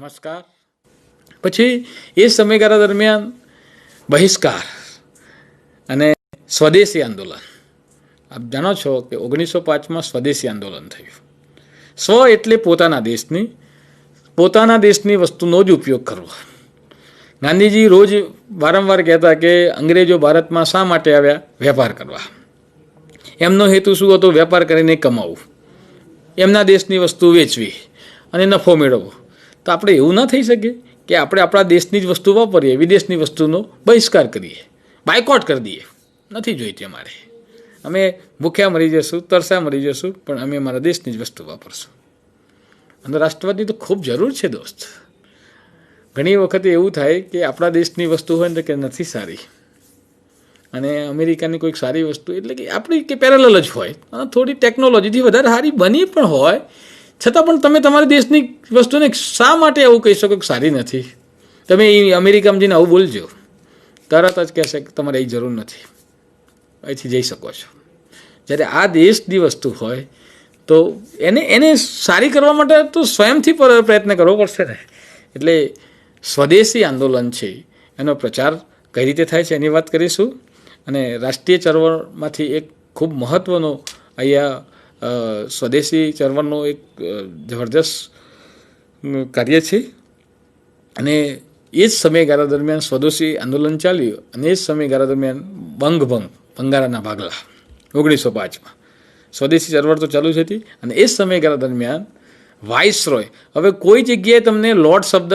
નમસ્કાર. પછી એ સમયગાળા દરમિયાન બહિષ્કાર અને સ્વદેશી આંદોલન. આપ જાણો છો કે 1905માં સ્વદેશી આંદોલન થયું. સ્વ એટલે પોતાના દેશની વસ્તુનો જ ઉપયોગ કરવો. ગાંધીજી રોજ વારંવાર કહેતા કે અંગ્રેજો ભારતમાં શા માટે આવ્યા? વેપાર કરવા. એમનો હેતુ શું હતો? વેપાર કરીને કમાવું, એમના દેશની વસ્તુ વેચવી અને નફો મેળવવો. તો આપણે એવું ના થઈ શકે કે આપણે આપણા દેશની જ વસ્તુ વાપરીએ, વિદેશની વસ્તુનો બહિષ્કાર કરીએ, બાયકોટ કરી દઈએ. નથી જોઈતી અમારે. અમે ભૂખ્યા મરી જશું, તરસ્યા મરી જશું, પણ અમે અમારા દેશની જ વસ્તુ વાપરશું. અને રાષ્ટ્રવાદની તો ખૂબ જરૂર છે દોસ્ત. ઘણી વખતે એવું થાય કે આપણા દેશની વસ્તુ હોય ને કે નથી સારી, અને અમેરિકાની કોઈક સારી વસ્તુ એટલે કે આપણી કે પેરેલલ જ હોય, અને થોડી ટેકનોલોજીથી વધારે સારી બની પણ હોય, છતાં પણ તમે તમારી દેશની વસ્તુને શા માટે આવું કહી શકો કે સારી નથી? તમે એ અમેરિકામાં જઈને આવું બોલજો, તરત જ કહેશે કે તમારે એ જરૂર નથી, અહીંથી જઈ શકો છો. જ્યારે આ દેશની વસ્તુ હોય તો એને સારી કરવા માટે તો સ્વયંથી પ્રયત્ન કરવો પડશે ને. એટલે સ્વદેશી આંદોલન છે, એનો પ્રચાર કઈ રીતે થાય છે એની વાત કરીશું. અને રાષ્ટ્રીય ચળવળમાંથી એક ખૂબ મહત્ત્વનો અહીંયા સ્વદેશી ચળવળનો એક જબરદસ્ત કાર્ય છે. અને એ જ સમયગાળા દરમિયાન સ્વદેશી આંદોલન ચાલ્યું, અને એ જ સમયગાળા દરમિયાન બંગાળાના ભાગલા 1905માં સ્વદેશી ચળવળ તો ચાલુ જ હતી. અને એ જ સમયગાળા દરમિયાન વાઇસરોય, હવે કોઈ જગ્યાએ તમને લોર્ડ શબ્દ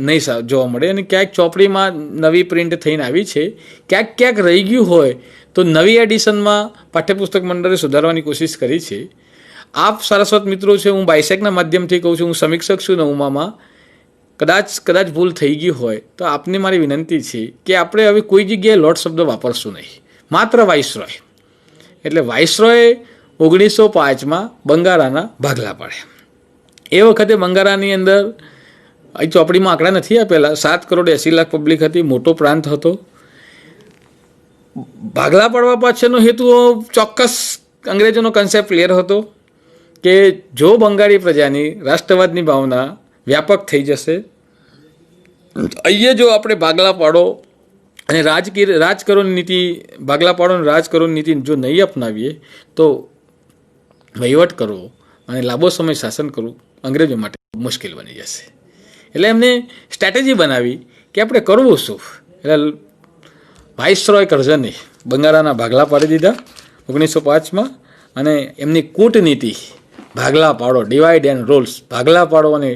નહીં જોવા મળે, અને ક્યાંક ચોપડીમાં નવી પ્રિન્ટ થઈને આવી છે, ક્યાંક રહી ગયું હોય તો નવી એડિશનમાં પાઠ્યપુસ્તક મંડળે સુધારવાની કોશિશ કરી છે. આપ સારસ્વત મિત્રો છે, હું બાયસેકના માધ્યમથી કહું છું, હું સમીક્ષક છું નવમામાં. કદાચ ભૂલ થઈ ગઈ હોય તો આપને મારી વિનંતી છે કે આપણે હવે કોઈ જગ્યાએ લોર્ડ શબ્દ વાપરશું નહીં, માત્ર વાઇસરોય. એટલે વાઇસરોય 1905માં બંગાળાના ભાગલા પડ્યા. એ વખતે બંગાળાની અંદર અહીં ચોપડીમાં આંકડા નથી આપેલા, 7,80,00,000 પબ્લિક હતી, મોટો પ્રાંત હતો. ભાગલા પડવા પાછળનો હેતુ ચોક્કસ અંગ્રેજોનો કન્સેપ્ટ ક્લિયર હતો કે જો બંગાળી પ્રજાની રાષ્ટ્રવાદની ભાવના વ્યાપક થઈ જશે, અહીંયા જો આપણે ભાગલા પાડો અને રાજકરોની નીતિ, ભાગલા પાડો અને રાજકરોની નીતિ જો નહીં અપનાવીએ તો વહીવટ કરવો અને લાંબો સમય શાસન કરવું અંગ્રેજો માટે મુશ્કેલ બની જશે. એટલે એમને સ્ટ્રેટેજી બનાવી કે આપણે કરવું શું. એટલે વાઇસરોય કરઝને બંગાળાના ભાગલા પાડી દીધા 1905માં, અને એમની કૂટનીતિ ભાગલા પાડો, ડિવાઈડ એન્ડ રૂલ્સ, ભાગલા પાડો અને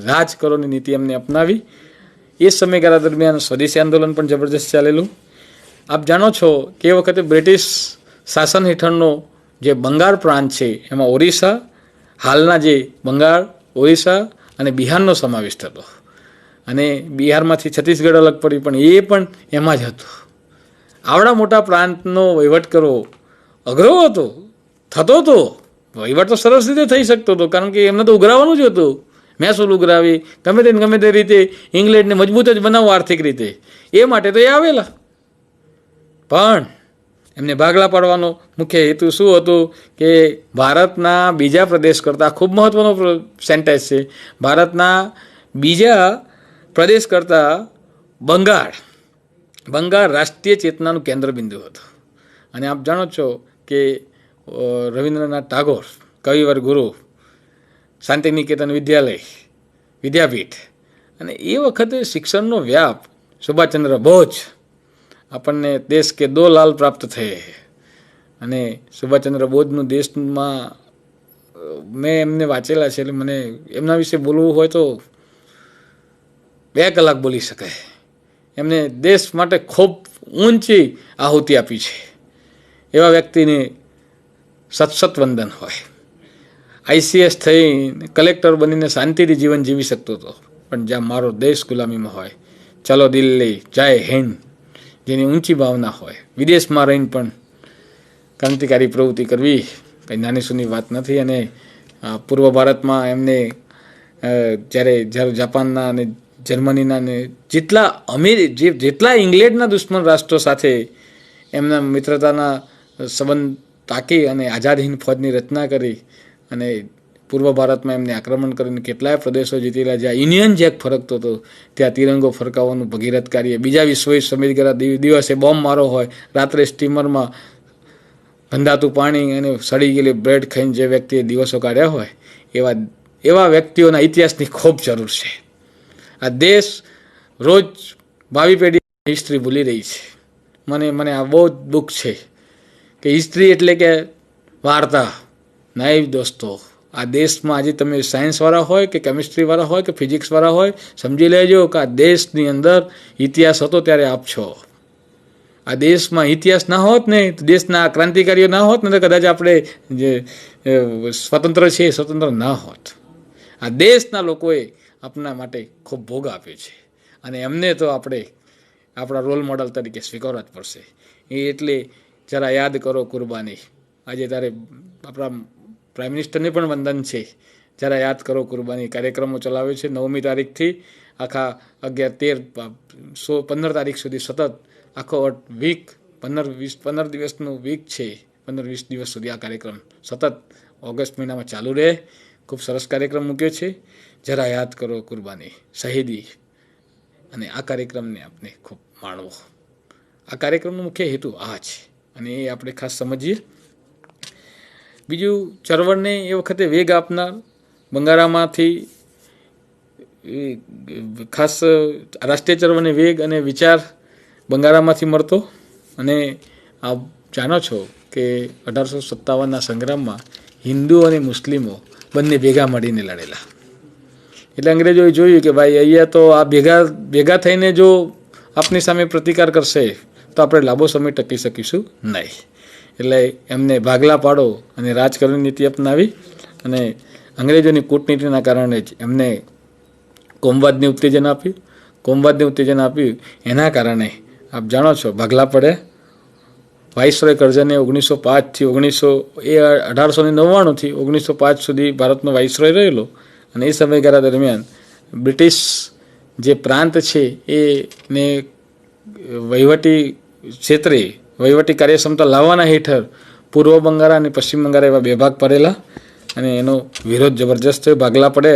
રાજ કરોની નીતિ એમને અપનાવી. એ સમયગાળા દરમિયાન સ્વદેશી આંદોલન પણ જબરદસ્ત ચાલેલું. આપ જાણો છો કે એ વખતે બ્રિટિશ શાસન હેઠળનો જે બંગાળ પ્રાંત છે એમાં ઓરિસ્સા, હાલના જે બંગાળ, ઓરિસ્સા અને બિહારનો સમાવેશ થતો. અને બિહારમાંથી છત્તીસગઢ અલગ પડી, પણ એ પણ એમાં જ હતું. આવડા મોટા પ્રાંતનો વહીવટ કરવો અઘરો હતો, થતો હતો. વહીવટ તો સરસ રીતે થઈ શકતો હતો, કારણ કે એમને તો ઉઘરાવાનું જ હતું. મહેસૂલ ઉઘરાવી ગમે તે રીતે ઇંગ્લેન્ડને મજબૂત જ બનાવવું આર્થિક રીતે, એ માટે તો એ આવેલા. પણ એમને ભાગલા પાડવાનો મુખ્ય હેતુ શું હતો કે ભારતના બીજા પ્રદેશ કરતાં, ખૂબ મહત્ત્વનો સેન્ટેન્સ છે, ભારતના બીજા પ્રદેશ કરતાં બંગાળ રાષ્ટ્રીય ચેતનાનું કેન્દ્રબિંદુ હતું. અને આપ જાણો છો કે રવિન્દ્રનાથ ટાગોર, કવિવર ગુરુ, શાંતિનિકેતન વિદ્યાપીઠ, અને એ વખતે શિક્ષણનો વ્યાપ, સુભાષચંદ્ર બોઝ, આપણને દેશ કે દો લાલ પ્રાપ્ત થયે. અને સુભાષચંદ્ર બોઝનું દેશમાં મેં એમને વાંચેલા છે, એટલે મને એમના વિશે બોલવું હોય તો 2 કલાક બોલી શકાય. એમને દેશ માટે ખૂબ ઊંચી આહુતિ આપી છે. એવા વ્યક્તિને સત વંદન હોય. ICS થઈને કલેક્ટર બનીને શાંતિથી જીવન જીવી શકતો હતો, પણ જ્યાં મારો દેશ ગુલામીમાં હોય, ચલો દિલ્હી, જય હિન્દ, જેની ઊંચી ભાવના હોય, વિદેશમાં રહીને પણ ક્રાંતિકારી પ્રવૃત્તિ કરવી કંઈ નાની સૂની વાત નથી. અને પૂર્વ ભારતમાં એમને જ્યારે જાપાનના અને જર્મનીના ને જેટલા ઇંગ્લેન્ડના દુશ્મન રાષ્ટ્રો સાથે એમના મિત્રતાના સંબંધ તાકી અને આઝાદ હિંદ ફૌજની રચના કરી, અને પૂર્વ ભારતમાં એમને આક્રમણ કરીને કેટલાય પ્રદેશો જીતેલા. જ્યાં યુનિયન જેક ફરકતો હતો ત્યાં તિરંગો ફરકાવવાનું ભગીરથ કાર્ય. બીજા વિશ્વ યુદ્ધ સમયગાળા દિવસે બોમ્બ મારો હોય, રાત્રે સ્ટીમરમાં ગંધાતું પાણી અને સડી ગયેલી બ્રેડ ખાઈને જે વ્યક્તિએ દિવસો કાઢ્યા હોય એવા વ્યક્તિઓના ઇતિહાસની ખૂબ જરૂર છે. આ દેશ રોજ ભાવિ પેઢી હિસ્ટ્રી ભૂલી રહી છે. મને આ બહુ દુઃખ છે કે હિસ્ટ્રી એટલે કે વાર્તા નહીં દોસ્તો. આ દેશમાં આજે તમે સાયન્સવાળા હોય કે કેમિસ્ટ્રીવાળા હોય કે ફિઝિક્સવાળા હોય, સમજી લેજો કે આ દેશની અંદર ઇતિહાસ હતો ત્યારે આપ છો. આ દેશમાં ઇતિહાસ ના હોત ને, દેશના ક્રાંતિકારીઓ ના હોત ને, તો કદાચ આપણે જે સ્વતંત્ર છે એ સ્વતંત્ર ના હોત. આ દેશના લોકોએ આપણા માટે ખૂબ ભોગ આપ્યો છે અને એમને તો આપણે આપણા રોલ મોડલ તરીકે સ્વીકારવા જ પડશે. એટલે જરા યાદ કરો કુરબાની. આજે તારે આપણા પ્રાઇમ મિનિસ્ટરને પણ વંદન છે. જરા યાદ કરો કુરબાની. કાર્યક્રમો ચલાવે છે 9મી તારીખથી આખા 11, 13, 15 તારીખ સુધી સતત આખો વીક 15 દિવસનું વીક છે. 15-20 દિવસ સુધી આ કાર્યક્રમ સતત ઓગસ્ટ મહિનામાં ચાલુ રહે. ખૂબ સરસ કાર્યક્રમ મૂક્યો છે. જરા યાદ કરો કુરબાની, શહીદી. અને આ કાર્યક્રમને આપણે ખૂબ માણવો. આ કાર્યક્રમનો મુખ્ય હેતુ આ છે અને એ આપણે ખાસ સમજીએ. બીજું, ચળવળને એ વખતે વેગ આપનાર બંગાળામાંથી ખાસ રાષ્ટ્રીય ચળવળને વેગ અને વિચાર બંગાળામાંથી મળતો. અને આપ જાણો છો કે 1857ના સંગ્રામમાં હિન્દુ અને મુસ્લિમો બંને ભેગા મળીને લડેલા. એટલે અંગ્રેજોએ જોયું કે ભાઈ અહીંયા તો આ ભેગા થઈને જો આપની સામે પ્રતિકાર કરશે તો આપણે લાંબો સમય ટકી શકીશું નહીં. એટલે એમને ભાગલા પાડો અને રાજકારણ નીતિ અપનાવી અને અંગ્રેજોની કૂટનીતિના કારણે જ એમને કોમવાદને ઉત્તેજન આપ્યું. એના કારણે આપ જાણો છો ભાગલા પડે. વાઇસરોય કરઝને 1905થી 1899થી 1905 સુધી ભારતનો વાઇસરોય રહેલો અને એ સમયગાળા દરમિયાન બ્રિટિશ જે પ્રાંત છે એને વહીવટી ક્ષેત્રે વહીવટી કાર્યક્ષમતા લાવવાના હેઠળ પૂર્વ બંગાળ અને પશ્ચિમ બંગાળ એવા બે ભાગ પડેલા અને એનો વિરોધ જબરજસ્ત થયો. ભાગલા પડે.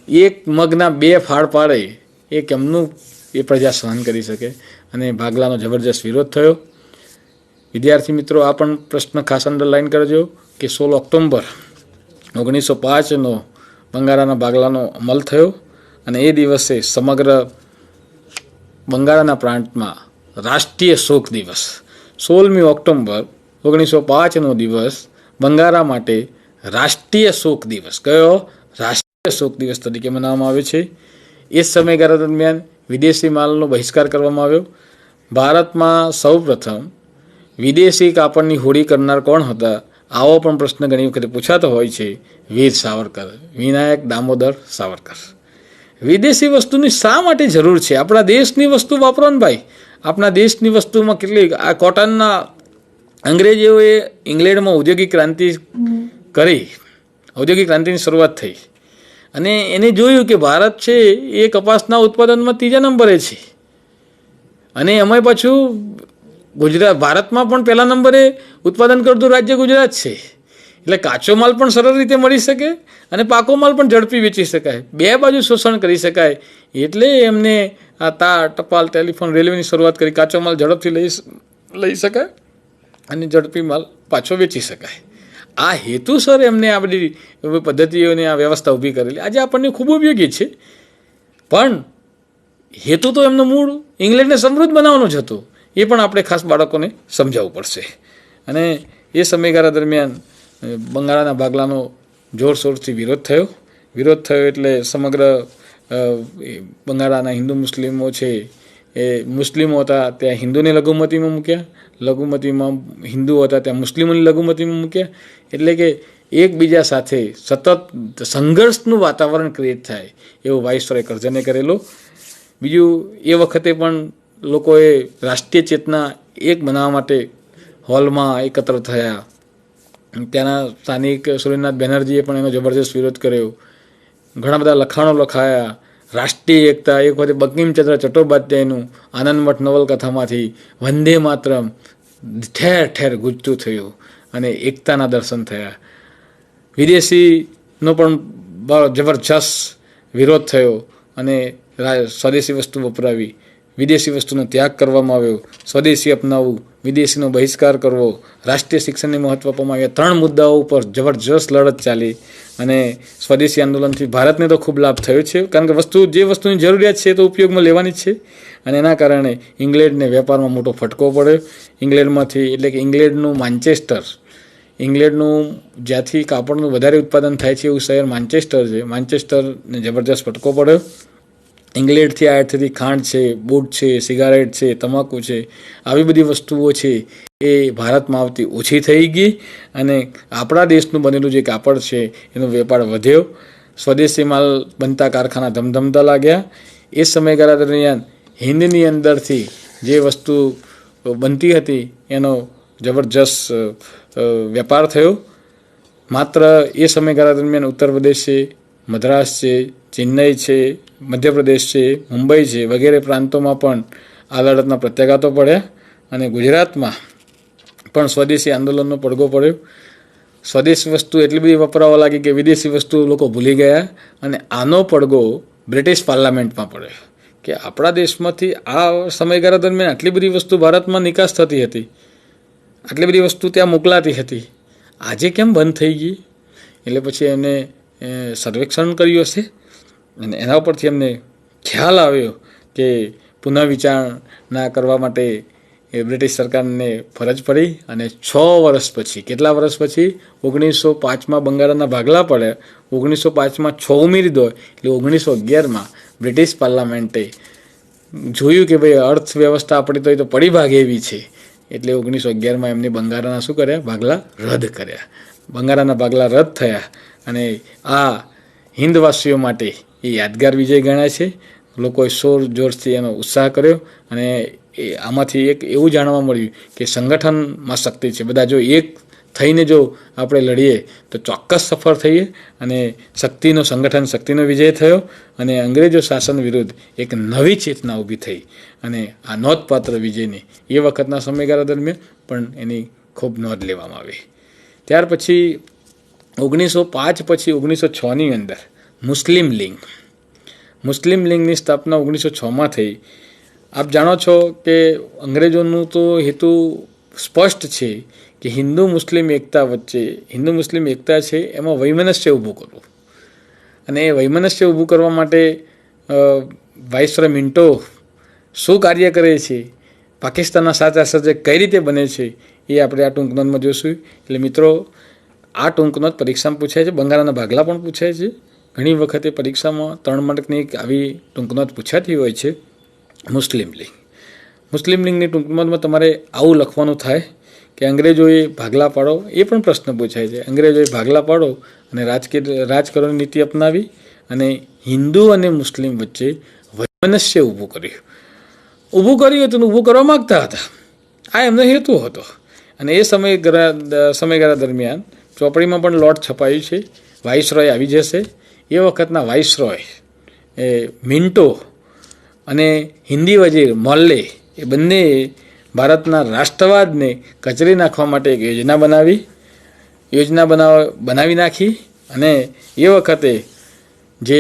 એક મગના 2 ફાળ પાડે એ કેમનું એ પ્રજા સહન કરી શકે અને ભાગલાનો જબરજસ્ત વિરોધ થયો. વિદ્યાર્થી મિત્રો, આ પણ પ્રશ્ન ખાસ અંડરલાઈન કરજો કે 16 ઓક્ટોબર 1905નો બંગાળાના ભાગલાનો અમલ થયો અને એ દિવસે સમગ્ર બંગાળાના પ્રાંતમાં રાષ્ટ્રીય શોક દિવસ. 16મી ઓક્ટોબર 1905નો દિવસ બંગાળા માટે રાષ્ટ્રીય શોક દિવસ. કયો? રાષ્ટ્રીય શોક દિવસ તરીકે મનાવવામાં આવે છે. એ સમયગાળા દરમિયાન વિદેશી માલનો બહિષ્કાર કરવામાં આવ્યો. ભારતમાં સૌપ્રથમ વિદેશી કાપડની હોડી કરનાર કોણ હતા? આવો પણ પ્રશ્ન ઘણી વખત પૂછાતો હોય છે. વીર સાવરકર, વિનાયક દામોદર સાવરકર. વિદેશી વસ્તુની શા માટે જરૂર છે? આપણા દેશની વસ્તુ વાપરો ને ભાઈ. આપણા દેશની વસ્તુમાં કેટલી આ કોટનના અંગ્રેજોએ ઇંગ્લેન્ડમાં ઔદ્યોગિક ક્રાંતિ કરી. ઔદ્યોગિક ક્રાંતિની શરૂઆત થઈ અને એને જોયું કે ભારત છે એ કપાસના ઉત્પાદનમાં 3જા નંબરે છે અને એમાં પાછું ભારતમાં પણ 1લા નંબરે ઉત્પાદન કરતું રાજ્ય ગુજરાત છે. એટલે કાચો માલ પણ સરળ રીતે મળી શકે અને પાકો માલ પણ ઝડપી વેચી શકાય. 2 બાજુ શોષણ કરી શકાય. એટલે એમને આ તાર, ટપાલ, ટેલિફોન, રેલવેની શરૂઆત કરી. કાચો માલ ઝડપથી લઈ શકાય અને ઝડપી માલ પાછો વેચી શકાય. આ હેતુસર એમને આ બધી પદ્ધતિઓની આ વ્યવસ્થા ઊભી કરેલી. આજે આપણને ખૂબ ઉપયોગી છે પણ હેતુ તો એમનો મૂળ ઇંગ્લેન્ડને સમૃદ્ધ બનાવવાનો જ હતો. એ પણ આપણે ખાસ બાળકોને સમજાવવું પડશે. અને એ સમયગાળા દરમિયાન બંગાળાના ભાગલાનો જોરશોરથી વિરોધ થયો એટલે સમગ્ર બંગાળાના હિન્દુ મુસ્લિમો છે એ મુસ્લિમો હતા ત્યાં હિન્દુને લઘુમતીમાં મૂક્યા, લઘુમતીમાં હિન્દુ હતા ત્યાં મુસ્લિમોની લઘુમતીમાં મૂક્યા. એટલે કે એકબીજા સાથે સતત સંઘર્ષનું વાતાવરણ ક્રિએટ થાય એવો વાઇસરોય કરઝને કરેલો. બીજું, એ વખતે પણ લોકોએ રાષ્ટ્રીય ચેતના એક બનાવવા માટે હોલમાં એકત્ર થયા. ત્યાંના સ્થાનિક સુરેન્દ્રનાથ બેનર્જીએ પણ એનો જબરજસ્ત વિરોધ કર્યો. ઘણા બધા લખાણો લખાયા. રાષ્ટ્રીય એકતા, એક વખતે બંકિમચંદ્ર ચટ્ટોપાધ્યાયનું આનંદમઠ નવલકથામાંથી વંદે માતરમ ઠેર ઠેર ગુંજતું થયું અને એકતાના દર્શન થયા. વિદેશી નો પણ જબરજસ્ત વિરોધ થયો અને સ્વદેશી વસ્તુ વપરાવી, વિદેશી વસ્તુનો ત્યાગ કરવામાં આવ્યો, સ્વદેશી અપનાવવું, વિદેશીનો બહિષ્કાર કરવો, રાષ્ટ્રીય શિક્ષણને મહત્ત્વ આપવામાં આવ્યા. 3 મુદ્દાઓ ઉપર જબરજસ્ત લડત ચાલી અને સ્વદેશી આંદોલનથી ભારતને તો ખૂબ લાભ થયો છે, કારણ કે જે વસ્તુની જરૂરિયાત છે એ તો ઉપયોગમાં લેવાની જ છે. અને એના કારણે ઇંગ્લેન્ડને વેપારમાં મોટો ફટકો પડ્યો. ઇંગ્લેન્ડમાંથી, એટલે કે ઇંગ્લેન્ડનું માન્ચેસ્ટર, ઇંગ્લેન્ડનું જ્યાંથી કાપડનું વધારે ઉત્પાદન થાય છે એવું શહેર માન્ચેસ્ટર છે. માન્ચેસ્ટરને જબરજસ્ત ફટકો પડ્યો. ઇંગ્લેન્ડથી આયાત થતી ખાંડ છે, બૂટ છે, સિગારેટ છે, તમાકુ છે, આવી બધી વસ્તુઓ છે એ ભારતમાં આવતી ઓછી થઈ ગઈ અને આપણા દેશનું બનેલું જે કાપડ છે એનો વેપાર વધ્યો. સ્વદેશી માલ બનતા કારખાના ધમધમતા લાગ્યા. એ સમયગાળા દરમિયાન હિન્દની અંદરથી જે વસ્તુ બનતી હતી એનો જબરજસ્ત વેપાર થયો. માત્ર એ સમયગાળા દરમિયાન ઉત્તર પ્રદેશ છે, મદ્રાસ છે, ચેન્નઈ છે, મધ્યપ્રદેશ છે, મુંબઈ છે વગેરે પ્રાંતોમાં પણ આ લડતના પ્રત્યાઘાતો પડ્યા અને ગુજરાતમાં પણ સ્વદેશી આંદોલનનો પડઘો પડ્યો. સ્વદેશી વસ્તુ એટલી બધી વપરાવા લાગી કે વિદેશી વસ્તુ લોકો ભૂલી ગયા અને આનો પડઘો બ્રિટિશ પાર્લામેન્ટમાં પડ્યો કે આપણા દેશમાંથી આ સમયગાળા દરમિયાન આટલી બધી વસ્તુ ભારતમાં નિકાસ થતી હતી, આટલી બધી વસ્તુ ત્યાં મોકલાતી હતી, આજે કેમ બંધ થઈ ગઈ? એટલે પછી એમને સર્વેક્ષણ કર્યું હશે અને એના ઉપરથી એમને ખ્યાલ આવ્યો કે પુનઃવિચારણા કરવા માટે એ બ્રિટિશ સરકારને ફરજ પડી અને 6 વર્ષ પછી, કેટલા વર્ષ પછી? 1905માં બંગાળના ભાગલા પડ્યા. 1905માં 6 ઉમેરી દો એટલે 1911માં બ્રિટિશ પાર્લામેન્ટે જોયું કે ભાઈ અર્થવ્યવસ્થા આપણી તો પડી ભાગે એવી છે, એટલે 1911માં એમને બંગાળના શું કર્યા? ભાગલા રદ કર્યા. બંગાળના ભાગલા રદ થયા અને આ હિન્દવાસીઓ માટે એ યાદગાર વિજય ગણાય છે. લોકોએ જોરથી એનો ઉત્સાહ કર્યો અને આમાંથી એક એવું જાણવા મળ્યું કે સંગઠનમાં શક્તિ છે. બધા જો એક થઈને જો આપણે લડીએ તો ચોક્કસ સફળ થઈએ અને શક્તિનો વિજય થયો અને અંગ્રેજો શાસન વિરુદ્ધ એક નવી ચેતના ઊભી થઈ અને આ નોંધપાત્ર વિજયની એ વખતના સમયગાળા દરમિયાન પણ એની ખૂબ નોંધ લેવામાં આવી. ત્યાર પછી 1905 પછી 1906ની અંદર મુસ્લિમ લીગની સ્થાપના 1906માં થઈ. આપ જાણો છો કે અંગ્રેજોનું તો હેતુ સ્પષ્ટ છે કે હિન્દુ મુસ્લિમ એકતા છે એમાં વૈમનસ્ય ઊભું કરવું અને એ વૈમનસ્ય ઊભું કરવા માટે વાઇસરોય મિન્ટો શું કાર્ય કરે છે, પાકિસ્તાનના સાચા સર્જક કઈ રીતે બને છે, એ આપણે આ ટૂંક નોંધમાં જોઈશું. એટલે મિત્રો, આ ટૂંક નોંધ પરીક્ષામાં પૂછાય છે, બંગાળના ભાગલા પણ પૂછાય છે. ઘણી વખતે પરીક્ષામાં 3 માર્કની આવી ટૂંક નોંધ પૂછાતી હોય છે. મુસ્લિમ લીગની ટૂંક નોંધમાં તમારે આવું લખવાનું થાય કે અંગ્રેજોએ ભાગલા પાડો. એ પણ પ્રશ્ન પૂછાય છે. અંગ્રેજોએ ભાગલા પાડો અને રાજ કરવાની નીતિ અપનાવી અને હિન્દુ અને મુસ્લિમ વચ્ચે વૈમનસ્ય ઊભું કર્યું હતું, ઊભું કરવા માગતા હતા. આ એમનો હેતુ હતો. અને એ સમયગાળા દરમિયાન ચોપડીમાં પણ લોટ છપાયું છે. વાઇસરોય આવી જશે. એ વખતના વાઇસરોય મિન્ટો અને હિન્દી વજીર મોલ્લે એ બંને ભારતના રાષ્ટ્રવાદને કચરી નાખવા માટે એક યોજના બનાવી નાખી અને એ વખતે જે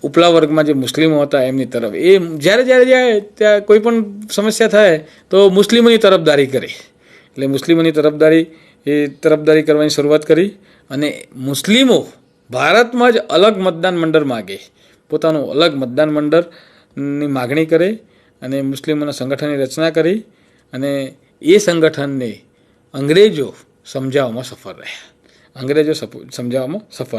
ઉપલા વર્ગમાં જે મુસ્લિમો હતા એમની તરફ એ જ્યારે જાય ત્યાં કોઈ પણ સમસ્યા થાય તો મુસ્લિમોની તરફદારી કરે. એટલે મુસ્લિમોની તરફદારી કરવાની શરૂઆત કરી અને મુસ્લિમો ભારતમાં જ અલગ મતદાન મંડળ માગે, પોતાનું અલગ મતદાન મંડળની માગણી કરે અને મુસ્લિમોના સંગઠનની રચના કરી અને એ સંગઠનને અંગ્રેજો સમજાવવામાં સફળ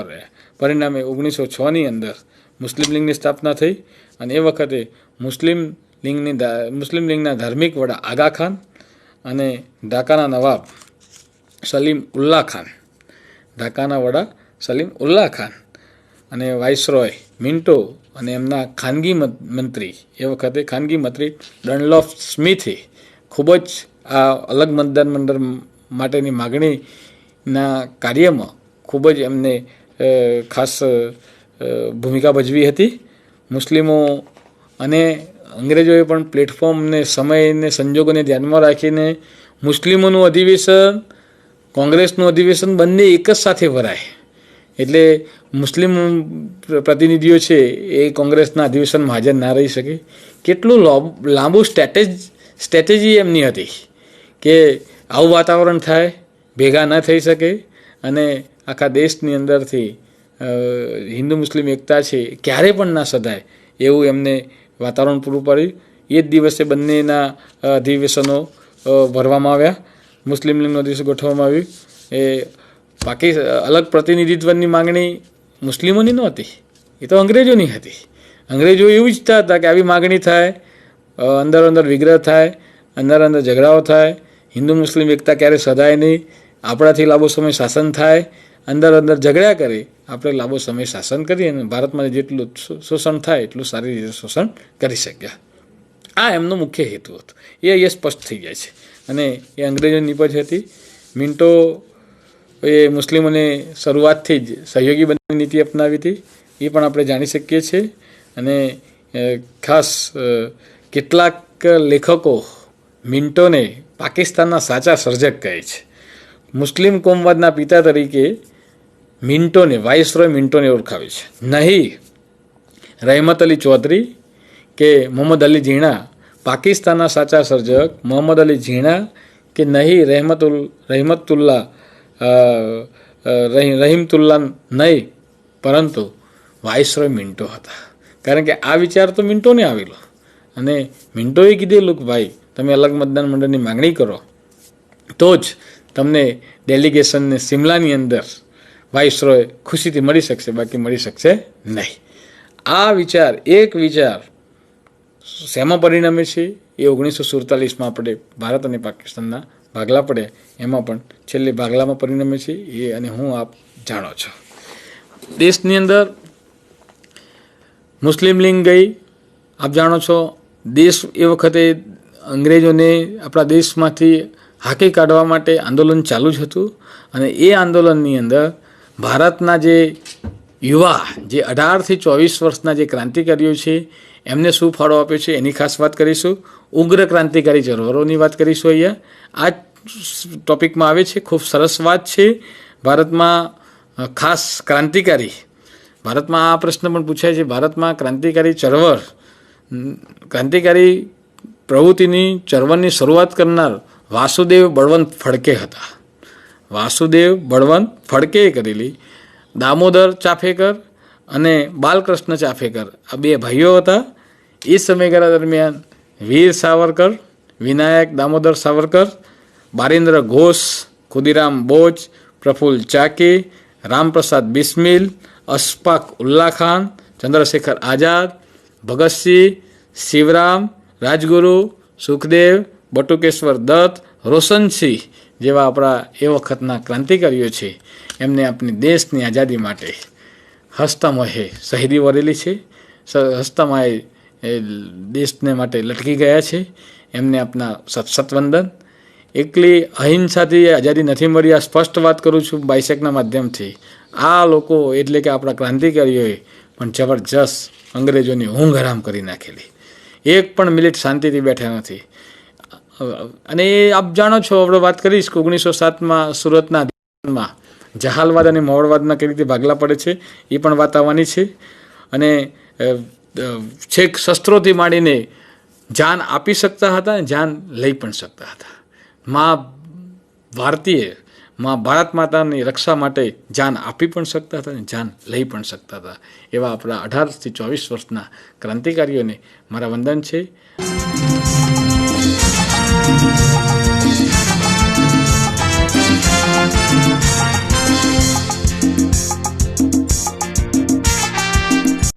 રહ્યા. પરિણામે 1906ની અંદર મુસ્લિમ લીગની સ્થાપના થઈ અને એ વખતે મુસ્લિમ લીગના ધાર્મિક વડા આગા ખાન અને ઢાકાના નવાબ સલીમ ઉલ્લા ખાન અને વાઇસરોય મિન્ટો અને એમના ખાનગી મંત્રી ડનલોપ સ્મિથે ખૂબ જ આ અલગ મતદાન મંડળ માટેની માગણીના કાર્યમાં ખૂબ જ એમને ખાસ ભૂમિકા ભજવી હતી. મુસ્લિમો અને અંગ્રેજોએ પણ પ્લેટફોર્મને, સમયને, સંજોગોને ધ્યાનમાં રાખીને મુસ્લિમોનું અધિવેશન, કોંગ્રેસનું અધિવેશન બંને એક જ સાથે ભરાય એટલે મુસ્લિમ પ્રતિનિધિઓ છે એ કોંગ્રેસના અધિવેશનમાં હાજર ના રહી શકે. કેટલું લાંબુ સ્ટ્રેટેજી એમની હતી કે આવું વાતાવરણ થાય, ભેગા ન થઈ શકે અને આખા દેશની અંદરથી હિન્દુ મુસ્લિમ એકતા છે ક્યારે પણ ના સધાય એવું એમને વાતાવરણ પૂરું પાડ્યું. એ જ દિવસે બંનેના અધિવેશનો ભરવામાં આવ્યા, મુસ્લિમ લીગનું અધિવેશન ગોઠવવામાં આવ્યું. એ અલગ પ્રતિનિધિત્વની માગણી મુસ્લિમોની નહોતી, એ તો અંગ્રેજોની હતી. અંગ્રેજો એવું ઈચ્છતા હતા કે આવી માગણી થાય, અંદર વિગ્રહ થાય, અંદર ઝઘડાઓ થાય, હિન્દુ મુસ્લિમ એકતા ક્યારે સધાય નહીં, આપણાથી લાંબો સમય શાસન થાય, અંદર ઝઘડ્યા કરે, આપણે લાંબો સમય શાસન કરીએ અને ભારતમાં જેટલું શોષણ થાય એટલું સારી રીતે શોષણ કરી શક્યા. આ એમનો મુખ્ય હેતુ હતો. એ સ્પષ્ટ થઈ જાય છે અને એ અંગ્રેજોની નીપજ હતી. મિન્ટો એ મુસ્લિમોને શરૂઆતથી જ સહયોગી બનવાની નીતિ અપનાવી હતી, એ પણ આપણે જાણી શકીએ છીએ. અને ખાસ કેટલાક લેખકો મિન્ટોને પાકિસ્તાનના સાચા સર્જક કહે છે. મુસ્લિમ કોમવાદના પિતા તરીકે મિન્ટોને, વાઇસરોય મિન્ટોને ઓળખાવે છે. નહીં રહેમત અલી ચૌધરી કે મોહમ્મદ અલી ઝીણા પાકિસ્તાનના સાચા સર્જક મોહમ્મદ અલી ઝીણા કે નહીં રહીમતુલ્લા નહીં, પરંતુ વાઇસરોય મિન્ટો હતા. કારણ કે આ વિચાર તો મિન્ટોને આવેલો અને મિન્ટોએ કીધેલું કે ભાઈ તમે અલગ મતદાન મંડળની માગણી કરો તો જ તમને ડેલિગેશનને સિમલાની અંદર વાઇસરોય ખુશીથી મળી શકશે, બાકી મળી શકશે નહીં. આ વિચાર શેમાં પરિણમે છે એ 1947માં આપણે ભારત અને પાકિસ્તાનના ભાગલા પડ્યા એમાં પણ છેલ્લે ભાગલામાં પરિણમે છે એ અને હું આપ જાણો છો. દેશની અંદર મુસ્લિમ લીગ ગઈ, આપ જાણો છો. દેશ એ વખતે અંગ્રેજોને આપણા દેશમાંથી હાંકી કાઢવા માટે આંદોલન ચાલુ જ હતું અને એ આંદોલનની અંદર ભારતના જે યુવા, જે 18 થી 24 વર્ષના જે ક્રાંતિકારીઓ છે એમને શું ફાળો આપ્યો છે એની ખાસ વાત કરીશું. ઉગ્ર ક્રાંતિકારી ચળવળોની વાત કરીશું. અહીંયા આ ટોપિકમાં આવે છે. ખૂબ સરસ વાત છે. ભારતમાં ખાસ ભારતમાં આ પ્રશ્ન પણ પૂછાય છે, ભારતમાં ક્રાંતિકારી પ્રવૃત્તિની ચળવળની શરૂઆત કરનાર વાસુદેવ બળવંત ફડકે હતા. વાસુદેવ બળવંત ફડકેએ કરેલી. દામોદર ચાફેકર અને બાલકૃષ્ણ ચાફેકર આ બે ભાઈઓ હતા. એ સમયગાળા દરમિયાન વીર સાવરકર, વિનાયક દામોદર સાવરકર, બારેન્દ્ર ઘોષ, ખુદીરામ બોઝ, પ્રફુલ્લ ચાકી, રામપ્રસાદ બિસ્મિલ, અશફાક ઉલ્લા ખાન, ચંદ્રશેખર આઝાદ, ભગતસિંહ, શિવરામ, રાજગુરુ, સુખદેવ, બટુકેશ્વર દત્ત, રોશનસિંહ જેવા આપણા એ વખતના ક્રાંતિકારીઓ છે. એમને આપણી દેશની આઝાદી માટે હસ્તમોહે શહીદી વરેલી છે, હસ્તમોહે દેશને માટે લટકી ગયા છે. એમને આપણા સતવંદન. એકલી અહિંસાથી આઝાદી નથી મળી, આ સ્પષ્ટ વાત કરું છું બાયસેકના માધ્યમથી. આ લોકો એટલે કે આપણા ક્રાંતિકારીઓએ પણ જબરજસ્ત અંગ્રેજોની ઊંઘ હરામ કરી નાખેલી. એક પણ મિનિટ શાંતિથી બેઠા નથી. અને એ આપ જાણો છો, આપણે વાત કરીશ કે 1907માં સુરતના અધિવેશનમાં જહાલવાદ અને મોવળવાદના કઈ રીતે ભાગલા પડે છે એ પણ વાત આવવાની છે. અને છેક શસ્ત્રોથી માંડીને જાન આપી શકતા હતા અને જાન લઈ પણ શકતા હતા. ભારત માતાની રક્ષા માટે જાન આપી પણ શકતા હતા અને જાન લઈ પણ શકતા હતા. એવા આપણા 18 થી 24 વર્ષના ક્રાંતિકારીઓને મારા વંદન છે.